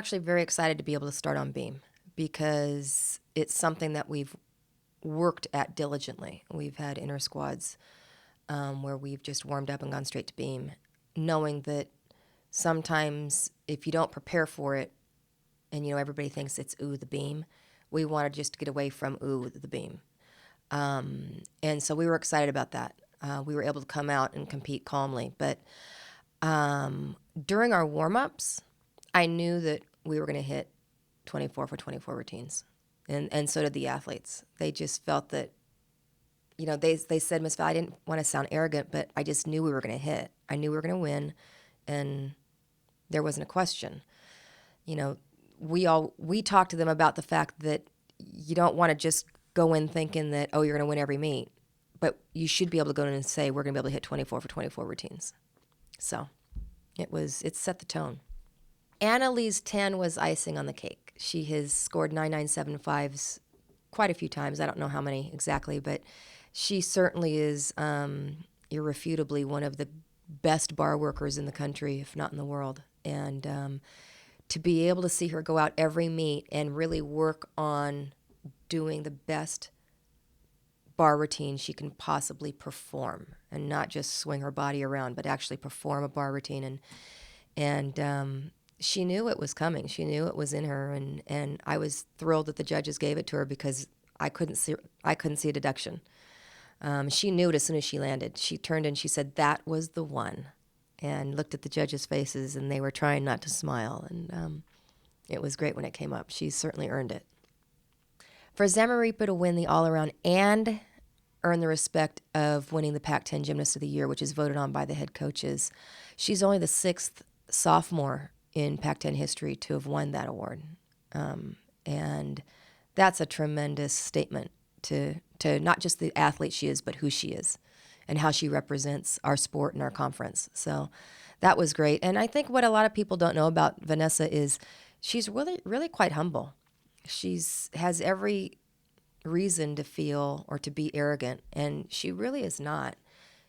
actually very excited to be able to start on beam because it's something that we've worked at diligently. We've had inter squads where we've just warmed up and gone straight to beam, knowing that sometimes if you don't prepare for it and, everybody thinks it's, ooh, the beam, we wanted just to get away from, ooh, the beam. And so we were excited about that. We were able to come out and compete calmly. But during our warm-ups, I knew that we were going to hit 24 for 24 routines. And so did the athletes. They just felt that, they said, Miss Val, I didn't want to sound arrogant, but I just knew we were going to hit. I knew we were going to win, and there wasn't a question. We talked to them about the fact that you don't want to just go in thinking that, oh, you're going to win every meet, but you should be able to go in and say, we're going to be able to hit 24 for 24 routines. So it set the tone. Annalee's 10 was icing on the cake. She has scored 9975s quite a few times. I don't know how many exactly, but she certainly is irrefutably one of the best bar workers in the country, if not in the world. And to be able to see her go out every meet and really work on doing the best bar routine she can possibly perform, and not just swing her body around, but actually perform a bar routine. And she knew it was coming. She knew it was in her, and I was thrilled that the judges gave it to her because I couldn't see a deduction. She knew it as soon as she landed. She turned and she said, that was the one, and looked at the judges' faces, and they were trying not to smile. And it was great when it came up. She certainly earned it. For Zamaripa to win the all-around and earn the respect of winning the Pac-10 Gymnast of the Year, which is voted on by the head coaches, she's only the 6th sophomore in Pac-10 history to have won that award. And that's a tremendous statement to not just the athlete she is, but who she is and how she represents our sport and our conference. So that was great. And I think what a lot of people don't know about Vanessa is she's really, really quite humble. Has every reason to feel or to be arrogant, and she really is not.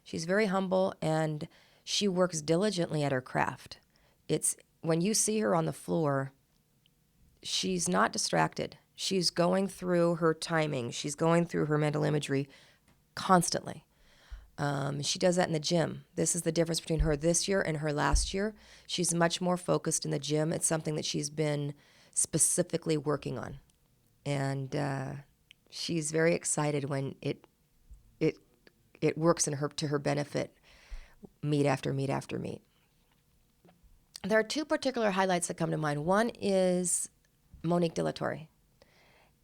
She's very humble, and she works diligently at her craft. It's when you see her on the floor, she's not distracted. She's going through her timing. She's going through her mental imagery constantly. She does that in the gym. This is the difference between her this year and her last year. She's much more focused in the gym. It's something that she's been specifically working on. And she's very excited when it works to her benefit meet after meet after meet. There are 2 particular highlights that come to mind. One is Monique De La Torre.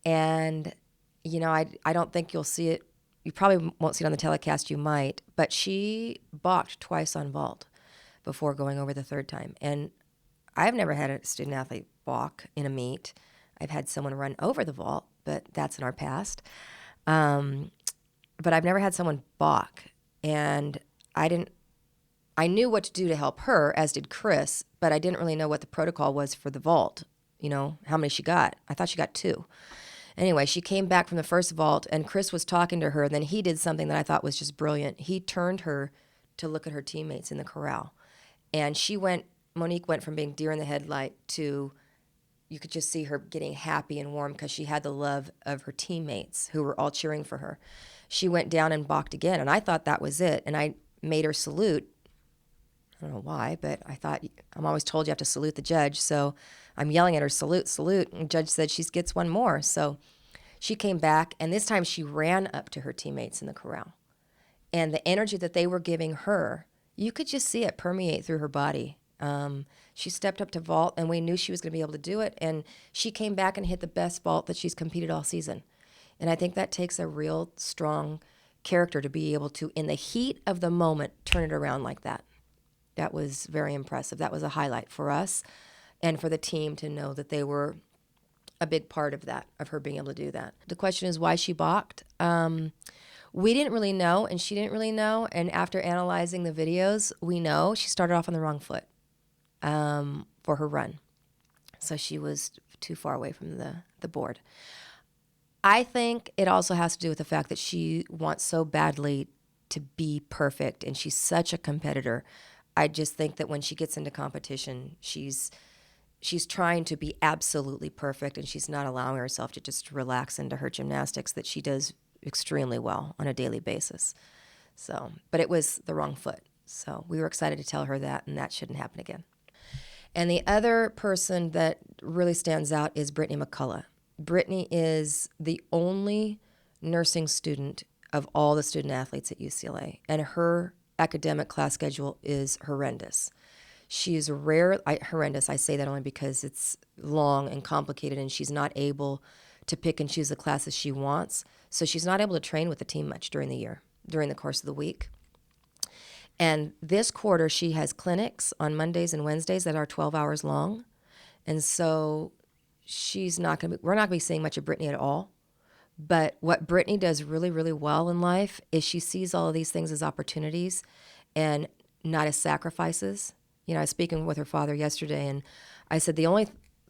And, I don't think you'll see it. You probably won't see it on the telecast. You might. But she balked twice on vault before going over the 3rd time. And I've never had a student athlete balk in a meet. I've had someone run over the vault, but that's in our past. But I've never had someone balk. And I knew what to do to help her, as did Chris, but I didn't really know what the protocol was for the vault, how many she got. I thought she got 2. Anyway, she came back from the first vault, and Chris was talking to her, and then he did something that I thought was just brilliant. He turned her to look at her teammates in the corral. And Monique went from being deer in the headlight to, you could just see her getting happy and warm because she had the love of her teammates who were all cheering for her. She went down and balked again, and I thought that was it. And I made her salute. I don't know why, but I thought, I'm always told you have to salute the judge. So I'm yelling at her, salute, salute. And the judge said she gets one more. So she came back, and this time she ran up to her teammates in the corral. And the energy that they were giving her, you could just see it permeate through her body. She stepped up to vault, and we knew she was going to be able to do it. And she came back and hit the best vault that she's competed all season. And I think that takes a real strong character to be able to, in the heat of the moment, turn it around like that. That was very impressive. That was a highlight for us and for the team to know that they were a big part of that, of her being able to do that. The question is why she balked. We didn't really know, and she didn't really know. And after analyzing the videos, we know she started off on the wrong foot for her run. So she was too far away from the board. I think it also has to do with the fact that she wants so badly to be perfect, and she's such a competitor. I just think that when she gets into competition, she she's trying to be absolutely perfect, and she's not allowing herself to just relax into her gymnastics that she does extremely well on a daily basis. So, but it was the wrong foot. So we were excited to tell her that, and that shouldn't happen again. And the other person that really stands out is Brittany McCullough. Brittany is the only nursing student of all the student athletes at UCLA, and her academic class schedule is horrendous. She is horrendous. I say that only because it's long and complicated, and she's not able to pick and choose the classes she wants. So she's not able to train with the team much during the year, during the course of the week. And this quarter, she has clinics on Mondays and Wednesdays that are 12 hours long. And so we're not going to be seeing much of Brittany at all. But what Brittany does really, really well in life is she sees all of these things as opportunities and not as sacrifices. You know, I was speaking with her father yesterday, and I said the only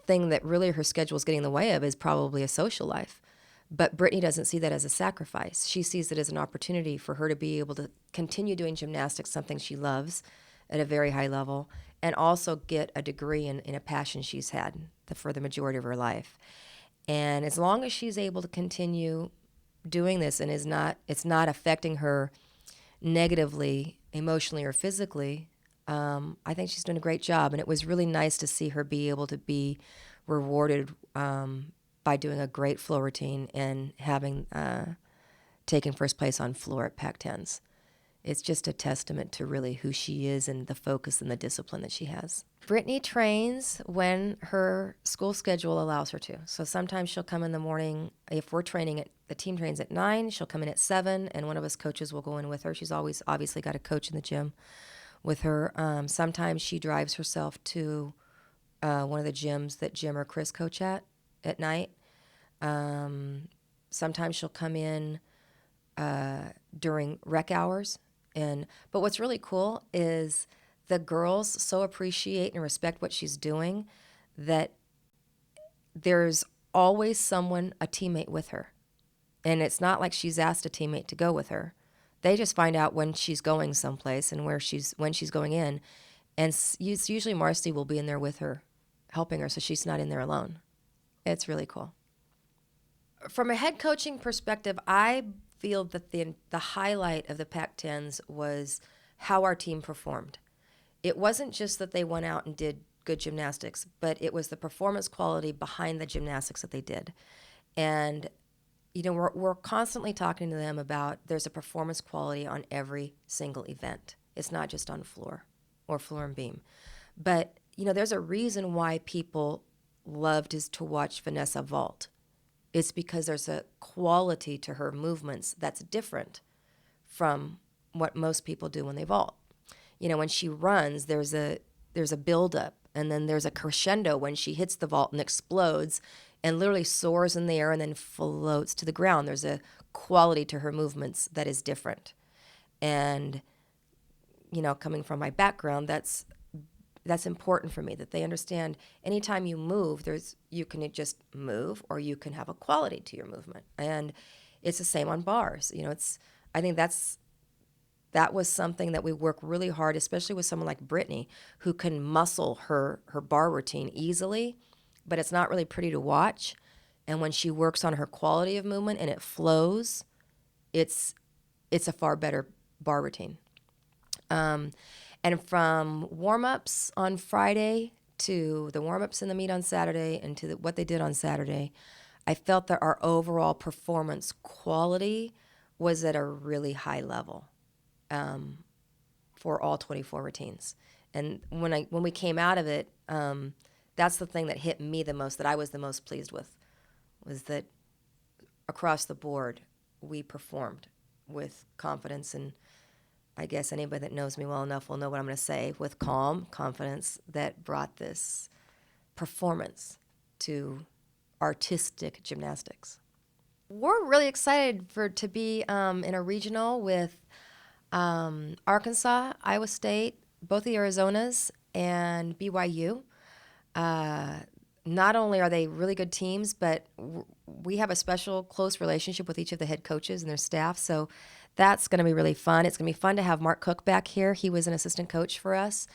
thing that really her schedule is getting in the way of is probably a social life. But Brittany doesn't see that as a sacrifice. She sees it as an opportunity for her to be able to continue doing gymnastics, something she loves at a very high level, and also get a degree in a passion she's had for the majority of her life. And as long as she's able to continue doing this and it's not affecting her negatively, emotionally or physically, I think she's doing a great job. And it was really nice to see her be able to be rewarded by doing a great floor routine and having taken first place on floor at Pac-10s. It's just a testament to really who she is and the focus and the discipline that she has. Brittany trains when her school schedule allows her to. So sometimes she'll come in the morning. If we're training the team trains at 9, she'll come in at 7, and one of us coaches will go in with her. She's always obviously got a coach in the gym with her. Sometimes she drives herself to one of the gyms that Jim or Chris coach at night. Sometimes she'll come in during rec hours. But what's really cool is the girls so appreciate and respect what she's doing that there's always a teammate with her. And it's not like she's asked a teammate to go with her. They just find out when she's going someplace and when she's going in. And usually Marcy will be in there with her, helping her, so she's not in there alone. It's really cool. From a head coaching perspective, I feel that the highlight of the Pac-10s was how our team performed. It wasn't just that they went out and did good gymnastics, but it was the performance quality behind the gymnastics that they did. And, you know, we're constantly talking to them about there's a performance quality on every single event. It's not just on floor or floor and beam. But, you know, there's a reason why people loved to watch Vanessa vault. It's because there's a quality to her movements that's different from what most people do when they vault. You know, when she runs, there's a buildup, and then there's a crescendo when she hits the vault and explodes and literally soars in the air and then floats to the ground. There's a quality to her movements that is different. And, you know, coming from my background, that's important for me, that they understand anytime you move, you can just move or you can have a quality to your movement. And it's the same on bars. You know, I think that was something that we work really hard, especially with someone like Brittany, who can muscle her bar routine easily, but it's not really pretty to watch. And when she works on her quality of movement and it flows, it's a far better bar routine. And from warm-ups on Friday to the warm-ups in the meet on Saturday and to what they did on Saturday, I felt that our overall performance quality was at a really high level for all 24 routines. And when we came out of it, that's the thing that hit me the most, that I was the most pleased with, was that across the board we performed with confidence, and I guess anybody that knows me well enough will know what I'm going to say, with calm confidence that brought this performance to artistic gymnastics. We're really excited to be in a regional with Arkansas, Iowa State, both the Arizonas, and BYU. Not only are they really good teams, but we have a special close relationship with each of the head coaches and their staff, so that's going to be really fun. It's going to be fun to have Mark Cook back here. He was an assistant coach for us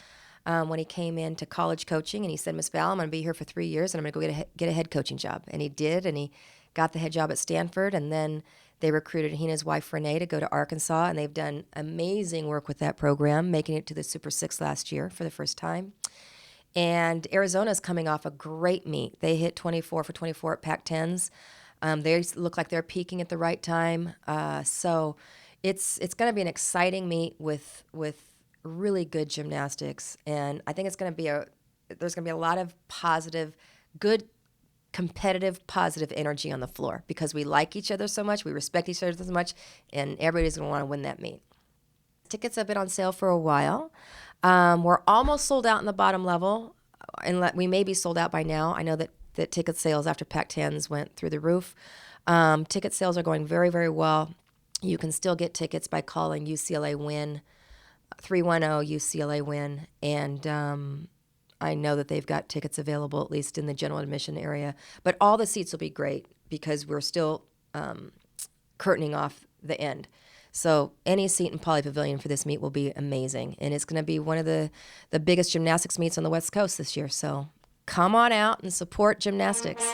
when he came into college coaching, and he said, Miss Val, I'm going to be here for 3 years, and I'm going to go get a head coaching job. And he did, and he got the head job at Stanford, and then they recruited he and his wife, Renee, to go to Arkansas, and they've done amazing work with that program, making it to the Super Six last year for the first time. And Arizona's coming off a great meet. They hit 24 for 24 at Pac-10s. They look like they're peaking at the right time. So it's going to be an exciting meet with really good gymnastics, and I think there's going to be a lot of positive, good, competitive, positive energy on the floor because we like each other so much, we respect each other so much, and everybody's going to want to win that meet. Tickets have been on sale for a while. We're almost sold out in the bottom level, and we may be sold out by now. I know that ticket sales after Pac-10s went through the roof. Ticket sales are going very, very well. You can still get tickets by calling UCLA WIN, 310 UCLA WIN, and I know that they've got tickets available, at least in the general admission area. But all the seats will be great because we're still curtaining off the end. So any seat in Pauley Pavilion for this meet will be amazing. And it's going to be one of the biggest gymnastics meets on the West Coast this year. So come on out and support gymnastics.